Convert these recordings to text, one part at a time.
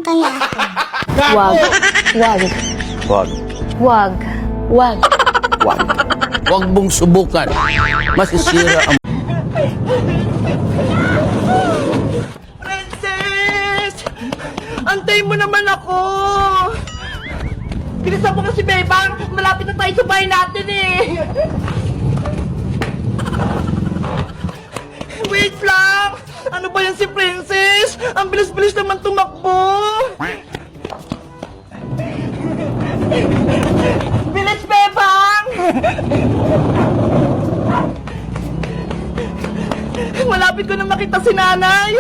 kaya ako. Wag. Wag. Wag. Wag. Wag. Wag. Wag mong subukan. Masisira ang... Princess! Antay mo naman ako! Bilisan mo kasi, Bebang! Malapit na tayo sa bahay natin eh! Wait lang! Ano ba yan si Princess? Ang bilis-bilis naman tumakbo! Bilis, Bebang! Malapit ko na makita si nanay!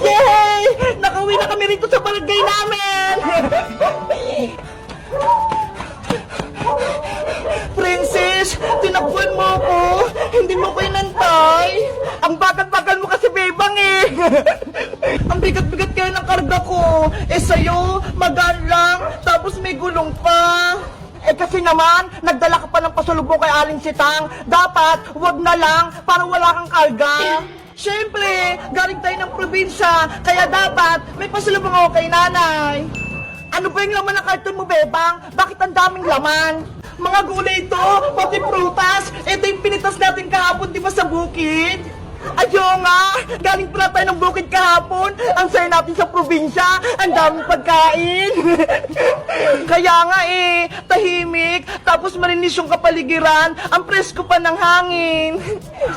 Yay! Nakauwi na kami rito sa barangay namin! Princess, tinakbuhan mo ako. Hindi mo ko inantay. Ang bagal-bagal mo kasi, Bebang eh. Ang bigat-bigat kaya ng karga ko. Eh sa'yo, magaan lang, tapos may gulong pa. Eh kasi naman, nagdala ka pa ng pasalubong kay Aling Sitang. Dapat, wag na lang, para wala kang karga. Siyempre, galing tayo ng probinsya, kaya dapat may pasalubong ako kay nanay. Ano ba yung laman ng karton mo, Bebang? Bakit ang daming laman? Mga gulay ito, pati prutas. Ito yung pinitas natin kahapon, di ba, sa bukid? Ayaw nga, galing pala tayo ng bukid kahapon. Ang saya natin sa probinsya, ang daming pagkain. Kaya nga eh, tahimik, tapos marinis yung kapaligiran, ang presko pa ng hangin.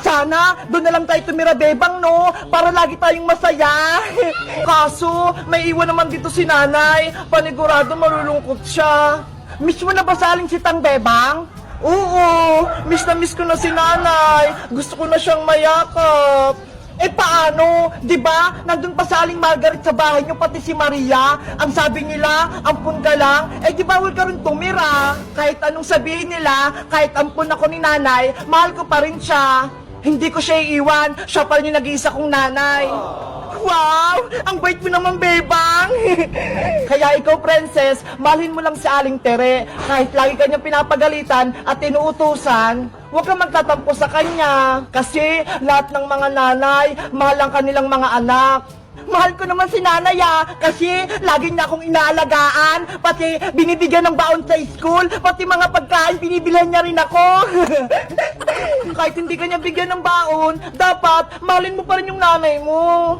Sana, doon na lang tayo tumira, Bebang, no? Para lagi tayong masaya. Kaso, may iwan naman dito si nanay. Panigurado malulungkot siya. Miss mo na ba sa Aling Sitang, Bebang? Oo, miss na miss ko na si nanay. Gusto ko na siyang mayakap. Eh paano? Diba? Nandun pa sa Aling Margaret sa bahay niyo, pati si Maria. Ang sabi nila, ampun ka lang. Eh di bawal ka rin tumira. Kahit anong sabihin nila, kahit ampun ako ni nanay, mahal ko pa rin siya. Hindi ko siya iiwan. Siya pa rin yung nag-iisa kong nanay. Wow! Ang bait mo naman, Bebang! Kaya ikaw, Princess, mahalin mo lang si Aling Tere. Kahit lagi kanyang pinapagalitan at inuutusan, huwag kang magtatampo sa kanya. Kasi lahat ng mga nanay, mahal ang kanilang mga anak. Mahal ko naman si nanay kasi lagi niya akong inaalagaan, pati binibigyan ng baon sa school, pati mga pagkain binibilhan niya rin ako. Kahit hindi ka niya bigyan ng baon, dapat mahalin mo pa rin yung nanay mo.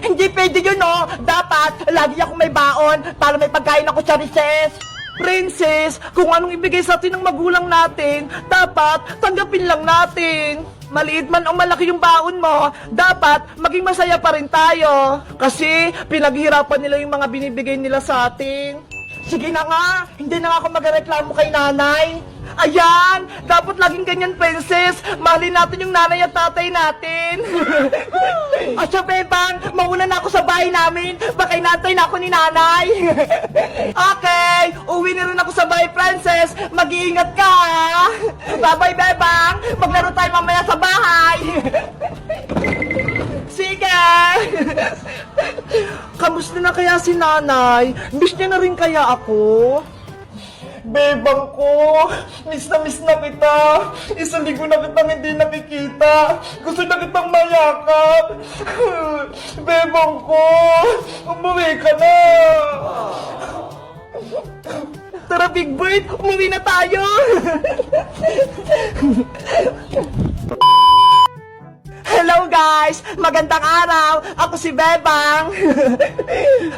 Hindi pwede yun, no? Dapat lagi akong may baon para may pagkain ako sa recess. Princess, kung anong ibigay sa atin ng magulang natin, dapat tanggapin lang natin. Maliit man o malaki yung baon mo, dapat maging masaya pa rin tayo. Kasi pinaghirapan nila yung mga binibigay nila sa atin. Sige na nga, hindi na nga ako magreklamo kay nanay. Ayan, dapat laging ganyan, Princess. Mahalin natin yung nanay at tatay natin. Asya, Bebang, mauna na ako sa bahay namin. Baka inantay na ako ni nanay. Okay, uwi na rin ako sa bahay, Princess. Mag-iingat ka, ha? Bye-bye, Bebang. Maglaro tayo mamaya sa bahay. Sige. Kamusta na kaya si nanay? Miss niya na rin kaya ako? Bebang ko, miss na kita. Isang linggo na kitang hindi nakikita. Gusto na kitang mayakap. Bebang ko, umuwi ka na. Tara, Big Bird, umuwi na tayo. Hello guys! Magandang araw! Ako si Bebang!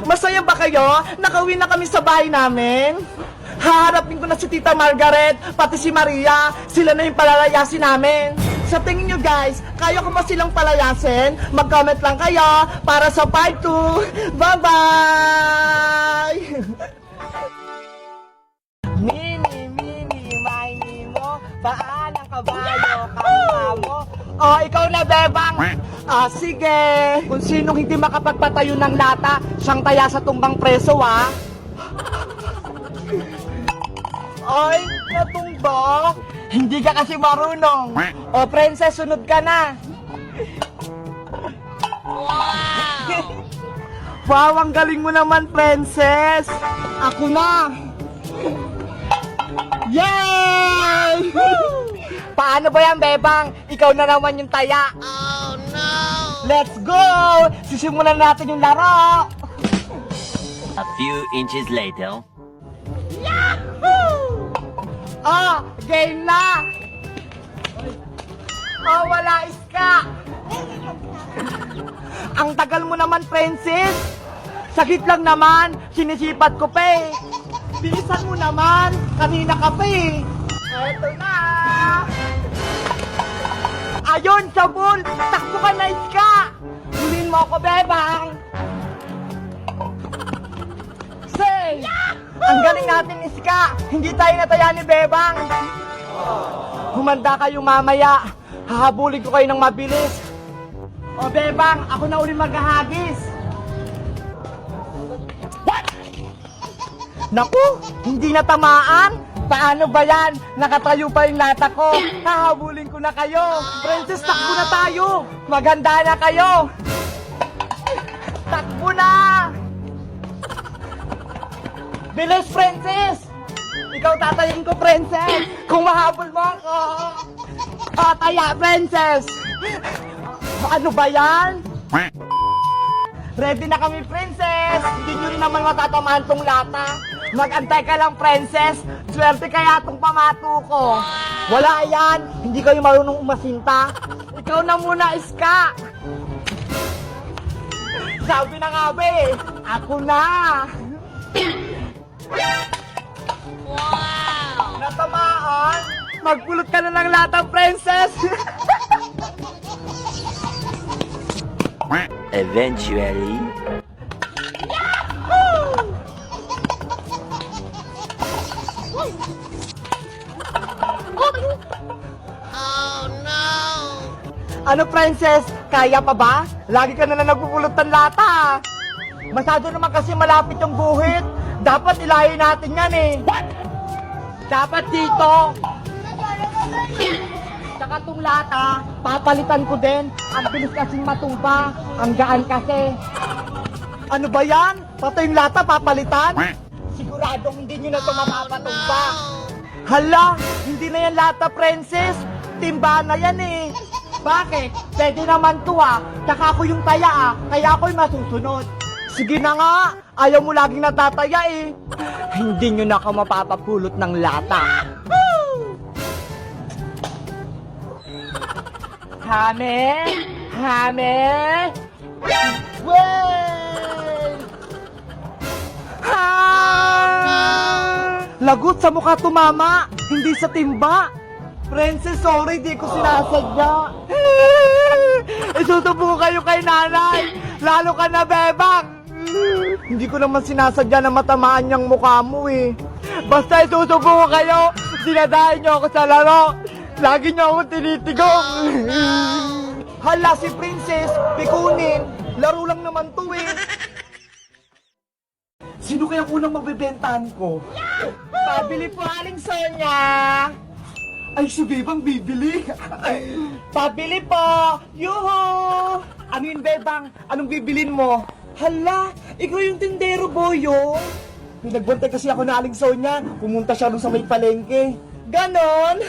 Masaya ba kayo? Nakauwi na kami sa bahay namin? Haharapin ko na si Tita Margaret, pati si Maria. Sila na yung palalayasin namin. Sa tingin nyo guys, kaya ko ba silang palayasin? Mag-comment lang kayo para sa part 2. Bye-bye! Mini, mini mo, paan ang kabayo, kamo. Oh, ikaw na, Bebang. Sige. Kung sinong hindi makapagpatayo ng lata, siyang taya sa tumbang preso, Ay, natumba. Hindi ka kasi marunong. O, Princess, sunod ka na. Wow! Wow, ang galing mo naman, Princess. Ako na. Yay! Paano ba yan, Bebang? Ikaw na naman yung taya. Oh, no! Let's go! Sisimulan natin yung laro! A few inches later. Ah, game na! Oh, wala iska! Ang tagal mo naman, Princess! Sagit lang naman, sinisipat ko pa eh! Bilisan mo naman, kanina ka pa eh! Eto na! Ayun, sabon! Takbo ka na, iska! Hulin mo ako, Bebang! Say! Ang galing natin, iska! Hindi tayo nataya ni Bebang! Humanda kayo mamaya! Hahabulin ko kayo ng mabilis! O, Bebang, ako na uli maghahagis! Naku, hindi na tamaan! Paano ba yan? Nakatayo pa yung lata ko! Hahabulin ko na kayo! Princess, takbo na tayo! Maganda na kayo! Takbo na! Bilis, Princess! Ikaw tatayin ko, Princess! Kung mahabol mo ako! Tataya, Princess! Ano ba yan? Ready na kami, Princess! Hindi nyo rin naman matatamaan tong lata. Mag-antay ka lang, Princess. Swerte kaya tong pamato ko. Wala yan. Hindi kayo marunong umasinta. Ikaw na muna, Iska. Sabi na nga ba eh. Ako na. Wow! Natamaan? Magpulot ka na ng lata, Princess. Eventually. Ano, Princess? Kaya pa ba? Lagi ka na nagpupulot ng lata. Masyado naman kasi malapit yung guhit. Dapat ilahin natin yan eh. Dapat dito. Tsaka tong lata, papalitan ko din. Ang bilis kasing matumba. Ang gaan kasi. Ano ba yan? Pati yung lata, papalitan? Siguradong hindi nyo na ito mapapatumba. Hala, hindi na yan lata, Princess. Timba na yan eh. Bakit? Pwede naman to ah. Tsaka ako yung taya ah. Kaya ako'y masusunod. Sige na nga. Ayaw mo laging natataya eh. Hindi nyo na ako mapapapulot ng lata. Hame! Hame! Wait! Ha! Lagot sa mukha tumama. Hindi sa timba. Princess, sorry, di ko sinasadya. Isusubo kayo kay nanay. Lalo ka na, Bebang. Hindi ko naman sinasadya na matamaan niyang mukha mo eh. Basta isusubo ko kayo, dinadahin niyo ako sa laro. Lagi niyo ako tinitigong. Hala, si Princess, pikunin. Laro lang naman to eh. Sino kaya unang magbebentahan ko? Pabili po, Aling Sonia. Ay, si Bebang bibili. Pabili po! Yuhu! Ano yun, Bebang? Anong bibilin mo? Hala, ikaw yung tindero, Boyo. Nagbantay kasi ako na Aling Sonia. Pumunta siya doon sa may palengke. Ganon?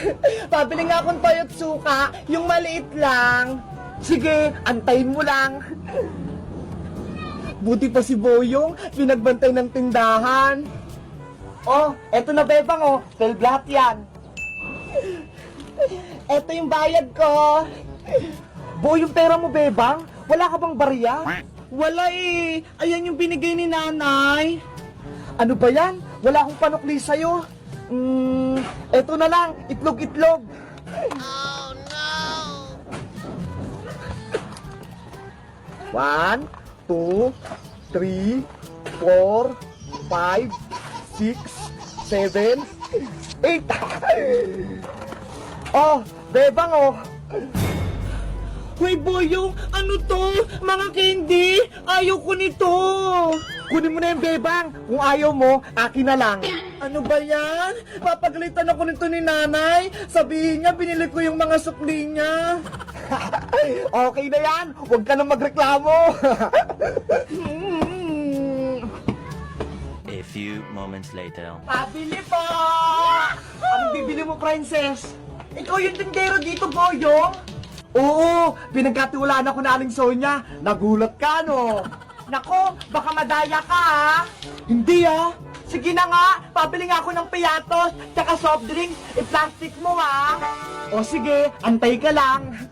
Pabili nga akong toyo't suka, yung maliit lang. Sige, antayin mo lang. Buti pa si Boyong, pinagbantay ng tindahan. Oh, eto na, Bebang, oh. Tell lahat yan. Eto yung bayad ko. Boy, yung pera mo, Bebang? Wala ka bang barya? Wala eh. Ayan yung binigay ni nanay. Ano ba yan? Wala akong panukli sa'yo. Eto na lang. Itlog-itlog. Oh, no! 1, 2, 3, 4, 5, 6, 7, 8. Oh, Bebang oh. Hoy, Boyong, ano to? Mga candy? Ayaw ko nito. Kunin mo na yung Bebang. Kung ayaw mo, akin na lang. Ano ba yan? Papagalitan ako nito ni nanay. Sabihin niya, binili ko yung mga sukli niya. Okay na yan. Huwag ka nang magreklamo. A few moments later. Pabili po! Anong bibili mo, Princess? Ikaw yung tindero dito, Boyong? Oo, pinagkatiwalaan ako na Aling Sonia. Nagulat ka, no? Nako, baka madaya ka, ha? Hindi, ha? Sige na nga, pabili nga ako ng piyatos, tsaka soft drinks, i-plastic mo, ha? O sige, antay ka lang.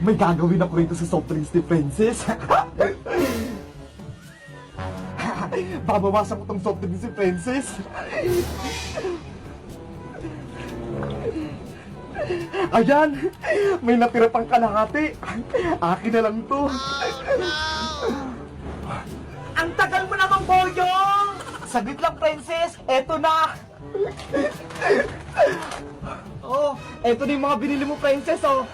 May gagawin ako rito sa soft drinks ni Princess. Babawasan ko tong soft drinks si Princess. Ayan, may natira pang kalahati. Akin na lang to. Ang tagal mo namang, Boyong! Saglit lang, Princess. Eto na. Oh, eto na yung mga binili mo, Princess, oh.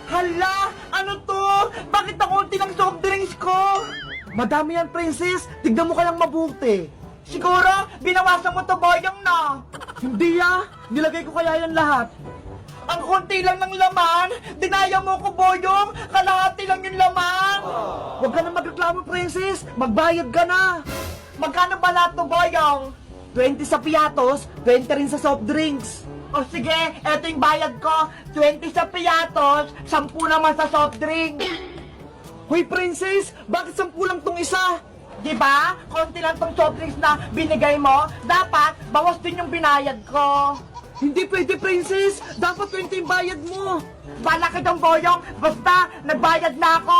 Hala! Ano to? Bakit ang unti ng soft drinks ko? Madami yan, Princess. Tignan mo kayang mabuti. Siguro, binawasan mo to, Boyong, na. Hindi, ah. Nilagay ko kaya yan lahat. Ang konti lang ng laman, dinaya mo ko, Boyong, kalahati lang yung laman. Huwag ka na magreklamo, Princess, magbayad ka na. Magkano ba lahat to, Boyong? 20 sa piyatos, 20 rin sa soft drinks. O sige, eto yung bayad ko, 20 sa piyatos, 10 naman sa soft drinks. Hoy, Princess, bakit 10 lang tong isa? Diba? Konti lang tong soft drinks na binigay mo, dapat bawas din yung binayad ko. Hindi pwede, Princess! Dapat 20 yung bayad mo! Bala ka dong, Boyong! Basta, nagbayad na ako!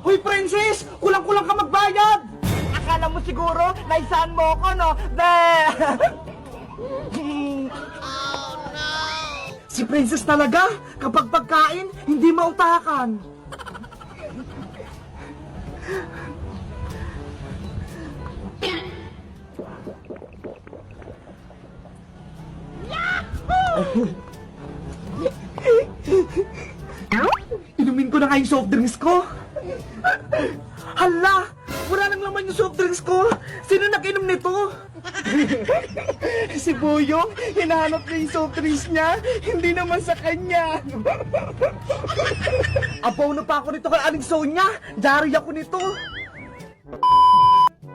Hoy, Princess! Kulang-kulang ka magbayad! Akala mo siguro, naisaan mo ako, no? Be! Si Princess talaga, kapag pagkain, hindi mautakan. Inumin ko na nga yung soft drinks ko. Hala! Wala nang laman yung soft drinks ko. Sino nag-inom nito? Si Boyong, hinahanap niya yung soft drinks niya. Hindi naman sa kanya. Apaw na pa ako nito kay Aling Sonia. Diary ako nito.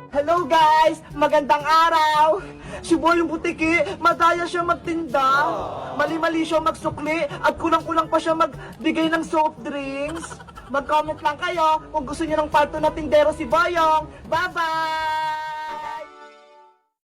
Hello guys! Magandang araw! Si Boyong Butiki, madaya siya magtinda. Mali-mali siya magsukli at kulang-kulang pa siya magbigay ng soft drinks. Mag-comment lang kayo kung gusto niyo ng part 2 na tindero si Boyong. Bye-bye!